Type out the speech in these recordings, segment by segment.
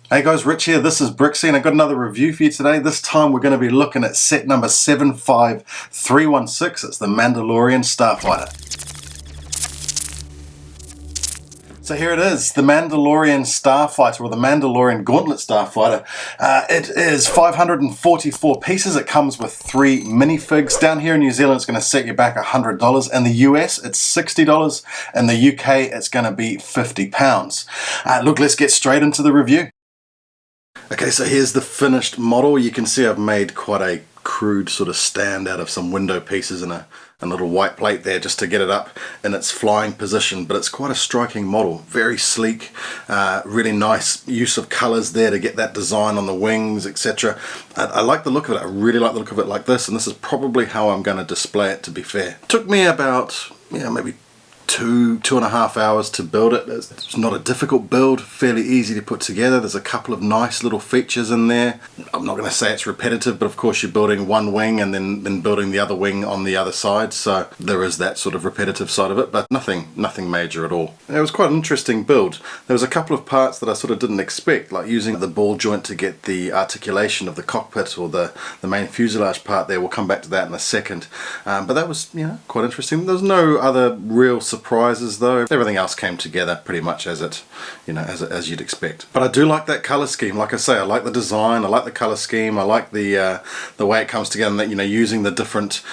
Hey guys, Rich here. This is Brixie and I've got another review for you today. This time we're going to be looking at set number 75316. It's the Mandalorian Starfighter. So here it is, the Mandalorian Starfighter, or the Mandalorian Gauntlet Starfighter. It is 544 pieces. It comes with 3 minifigs. Down here in New Zealand, it's going to set you back $100. In the US, it's $60. In the UK, it's going to be £50. Look, let's get straight into the review. Okay, so here's the finished model. You can see I've made quite a crude sort of stand out of some window pieces and a little white plate there just to get it up in its flying position, but it's quite a striking model. Very sleek, really nice use of colors there to get that design on the wings, etc. I like the look of it. I really like the look of it like this, and this is probably how I'm going to display it, to be fair. It took me about, maybe two and a half hours to build it. It's not a difficult build, fairly easy to put together. There's a couple of nice little features in there. I'm not going to say it's repetitive, but of course you're building one wing and then building the other wing on the other side, so there is that sort of repetitive side of it, but nothing major at all. It was quite an interesting build. There was a couple of parts that I sort of didn't expect, like using the ball joint to get the articulation of the cockpit or the main fuselage part there. We'll come back to that in a second, but that was quite interesting. There's no other real surprises though. Everything else came together pretty much as it, as you'd expect. But I do like that color scheme. Like I say, I like the design, I like the color scheme, I like the way it comes together, and that using the different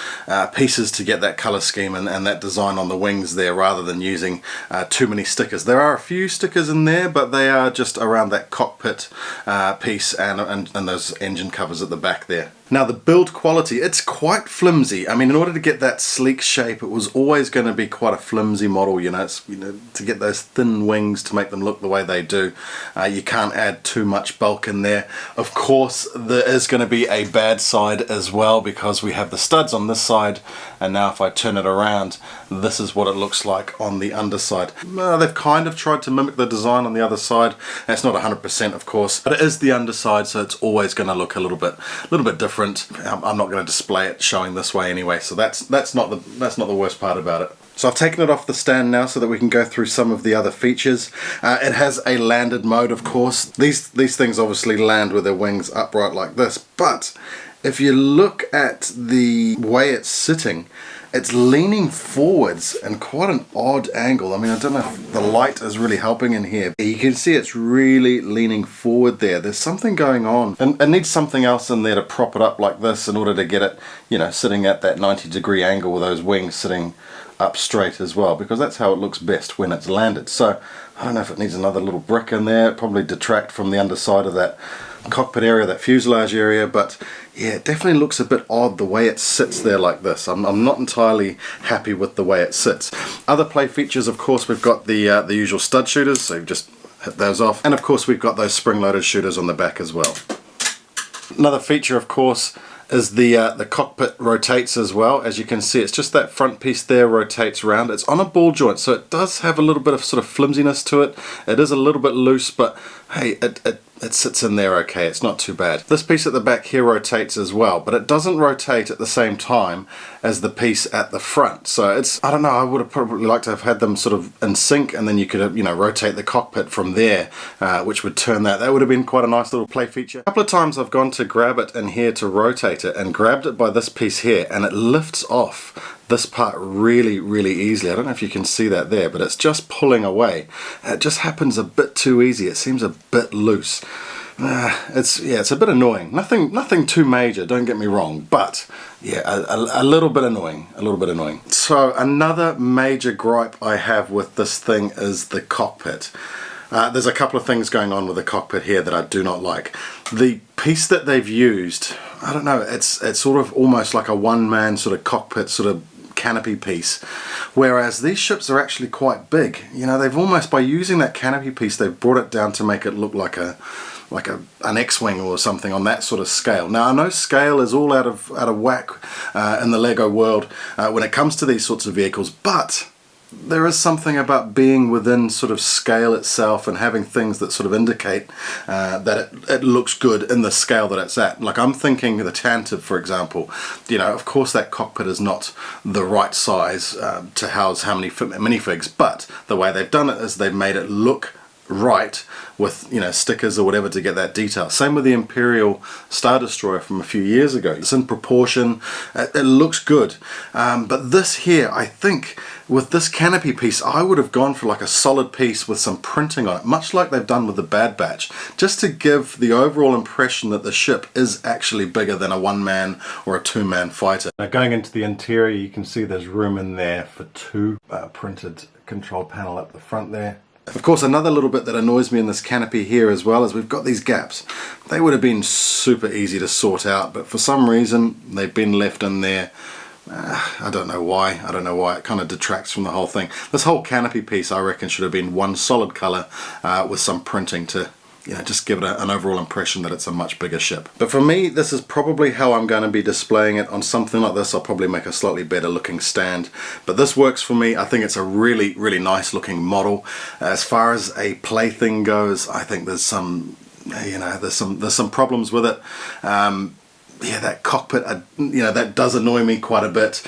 pieces to get that color scheme and that design on the wings there, rather than using too many stickers. There are a few stickers in there, but they are just around that cockpit piece and those engine covers at the back there. Now the build quality, it's quite flimsy. I mean, in order to get that sleek shape, it was always going to be quite a flimsy model. To get those thin wings to make them look the way they do, you can't add too much bulk in there. Of course, there is going to be a bad side as well, because we have the studs on this side, and now if I turn it around, this is what it looks like on the underside. They've kind of tried to mimic the design on the other side. It's not 100%, of course, but it is the underside, so it's always going to look a little bit different. I'm not going to display it showing this way anyway, so that's not the worst part about it. So I've taken it off the stand now so that we can go through some of the other features. It has a landed mode, of course. These things obviously land with their wings upright like this, but if you look at the way it's sitting, it's leaning forwards in quite an odd angle. I mean, I don't know if the light is really helping in here. You can see it's really leaning forward there. There's something going on, and it needs something else in there to prop it up like this in order to get it, sitting at that 90-degree angle with those wings sitting up straight as well, because that's how it looks best when it's landed. So I don't know if it needs another little brick in there. It'd probably detract from the underside of that cockpit area, that fuselage area, but yeah, it definitely looks a bit odd the way it sits there like this. I'm not entirely happy with the way it sits. Other play features, of course, we've got the usual stud shooters, so you just hit those off, and of course we've got those spring-loaded shooters on the back as well. Another feature, of course, is the cockpit rotates as well. As you can see, it's just that front piece there rotates around. It's on a ball joint, so it does have a little bit of sort of flimsiness to it. It is a little bit loose, but hey, it sits in there okay. It's not too bad. This piece at the back here rotates as well, but it doesn't rotate at the same time as the piece at the front. So it's, I don't know, I would have probably liked to have had them sort of in sync, and then you could rotate the cockpit from there, which would turn that. That would have been quite a nice little play feature. A couple of times I've gone to grab it in here to rotate it, and grabbed it by this piece here, and it lifts off this part really easily. I don't know if you can see that there, but it's just pulling away. It just happens a bit too easy. It seems a bit loose. It's a bit annoying. Nothing too major, don't get me wrong, but yeah, a little bit annoying. So another major gripe I have with this thing is the cockpit. There's a couple of things going on with the cockpit here that I do not like. The piece that they've used, I don't know, it's sort of almost like a one-man sort of cockpit sort of canopy piece, whereas these ships are actually quite big. They've almost, by using that canopy piece, they've brought it down to make it look like an X-wing or something on that sort of scale. Now I know scale is all out of whack in the Lego world when it comes to these sorts of vehicles, but there is something about being within sort of scale itself and having things that sort of indicate that it looks good in the scale that it's at. Like I'm thinking the Tantive, for example, of course that cockpit is not the right size to house how many minifigs, but the way they've done it is they've made it look right with, you know, stickers or whatever to get that detail. Same with the Imperial Star Destroyer from a few years ago. It's in proportion, it looks good, but this here, I think with this canopy piece, I would have gone for like a solid piece with some printing on it, much like they've done with the Bad Batch, just to give the overall impression that the ship is actually bigger than a one-man or a two-man fighter. Now going into the interior, you can see there's room in there for two printed control panel up the front there. Of course, another little bit that annoys me in this canopy here as well is we've got these gaps. They would have been super easy to sort out, but for some reason they've been left in there. I don't know why. It kind of detracts from the whole thing. This whole canopy piece, I reckon, should have been one solid color with some printing to, you know, just give it an overall impression that it's a much bigger ship. But for me, this is probably how I'm going to be displaying it. On something like this, I'll probably make a slightly better looking stand. But this works for me. I think it's a really, really nice looking model. As far as a plaything goes, I think there's some, you know, there's some problems with it. Yeah, that cockpit, you know, that does annoy me quite a bit.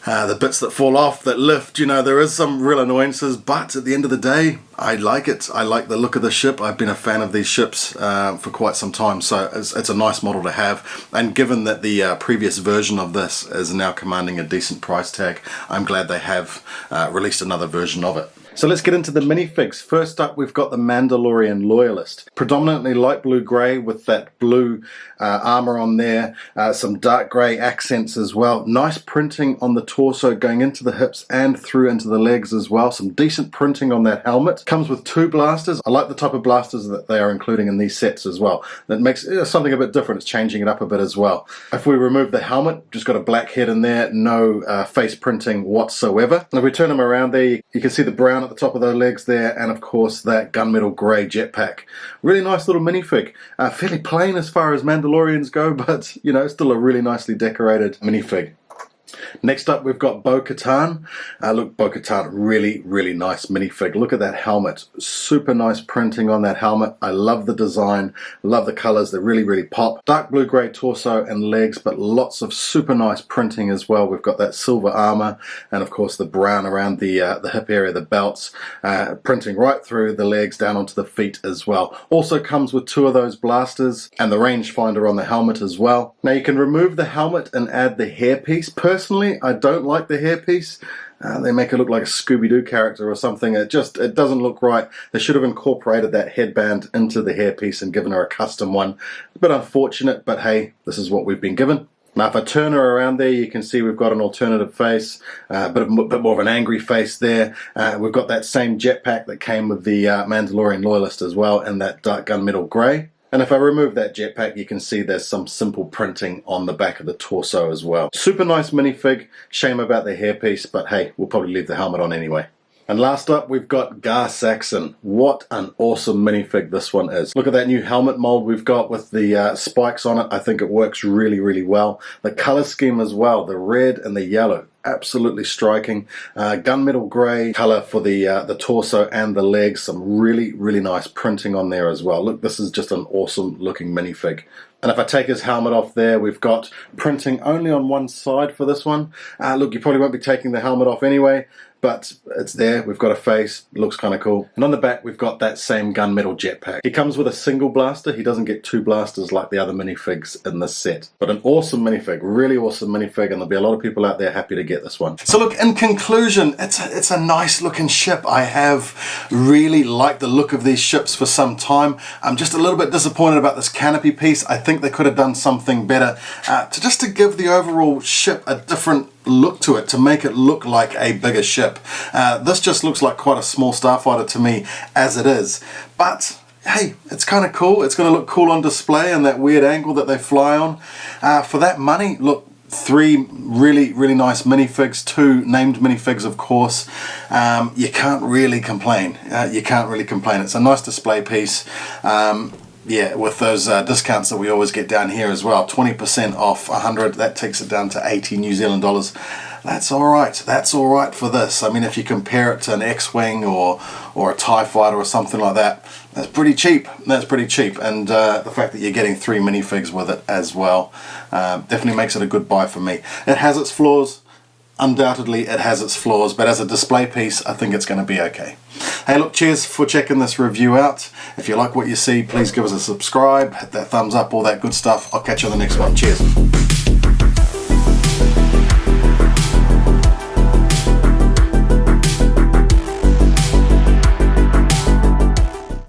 The bits that fall off, that lift, you know, there is some real annoyances, but at the end of the day, I like it. I like the look of the ship. I've been a fan of these ships for quite some time, so it's a nice model to have. And given that the previous version of this is now commanding a decent price tag, I'm glad they have released another version of it. So let's get into the minifigs. First up, we've got the Mandalorian Loyalist. Predominantly light blue grey with that blue armor on there. Some dark grey accents as well. Nice printing on the torso going into the hips and through into the legs as well. Some decent printing on that helmet. Comes with two blasters. I like the type of blasters that they are including in these sets as well. That makes something a bit different. It's changing it up a bit as well. If we remove the helmet, just got a black head in there. No face printing whatsoever. And if we turn them around there, you can see the brown at the top of the legs there, and of course that gunmetal grey jetpack. Really nice little minifig. Fairly plain as far as Mandalorians go, but you know, still a really nicely decorated minifig. Next up, we've got Bo-Katan. Look, Bo-Katan, really, really nice minifig. Look at that helmet. Super nice printing on that helmet. I love the design, love the colors. They really, really pop. Dark blue grey torso and legs, but lots of super nice printing as well. We've got that silver armor, and of course the brown around the hip area, the belts, printing right through the legs down onto the feet as well. Also comes with two of those blasters and the rangefinder on the helmet as well. Now you can remove the helmet and add the hairpiece. Personally, I don't like the hairpiece. They make it look like a Scooby-Doo character or something. It doesn't look right. They should have incorporated that headband into the hairpiece and given her a custom one. A bit unfortunate, but hey, this is what we've been given. Now if I turn her around there, you can see we've got an alternative face, a bit more of an angry face there. We've got that same jetpack that came with the Mandalorian Loyalist as well, in that dark gunmetal grey. And if I remove that jetpack, you can see there's some simple printing on the back of the torso as well. Super nice minifig. Shame about the hairpiece, but hey, we'll probably leave the helmet on anyway. And last up, we've got Gar Saxon. What an awesome minifig this one is. Look at that new helmet mold we've got with the spikes on it. I think it works really, really well. The color scheme as well, the red and the yellow. Absolutely striking. Gunmetal grey color for the torso and the legs. Some really, really nice printing on there as well. Look, this is just an awesome looking minifig. And if I take his helmet off there, we've got printing only on one side for this one. Look, you probably won't be taking the helmet off anyway, but it's there. We've got a face. It looks kind of cool. And on the back, we've got that same gunmetal jetpack. He comes with a single blaster. He doesn't get two blasters like the other minifigs in this set. But an awesome minifig, really awesome minifig, and there'll be a lot of people out there happy to get this one. So look, in conclusion, it's a nice looking ship. I have really liked the look of these ships for some time. I'm just a little bit disappointed about this canopy piece. I think they could have done something better to give the overall ship a different look to it, to make it look like a bigger ship. This just looks like quite a small starfighter to me as it is, but hey, it's kind of cool. It's going to look cool on display and that weird angle that they fly on. For that money, look, 3 really, really nice minifigs, 2 named minifigs of course. You can't really complain. You can't really complain. It's a nice display piece. Yeah, with those discounts that we always get down here as well, 20% off 100, that takes it down to 80 New Zealand dollars. That's all right. That's all right for this. I mean, if you compare it to an X-Wing or a TIE fighter or something like that, that's pretty cheap. That's pretty cheap. And the fact that you're getting 3 minifigs with it as well definitely makes it a good buy for me. It has its flaws. undoubtedly it has its flaws, but as a display piece, I think it's going to be okay. Hey, look, cheers for checking this review out. If you like what you see, please give us a subscribe, hit that thumbs up, all that good stuff. I'll catch you on the next one. Cheers.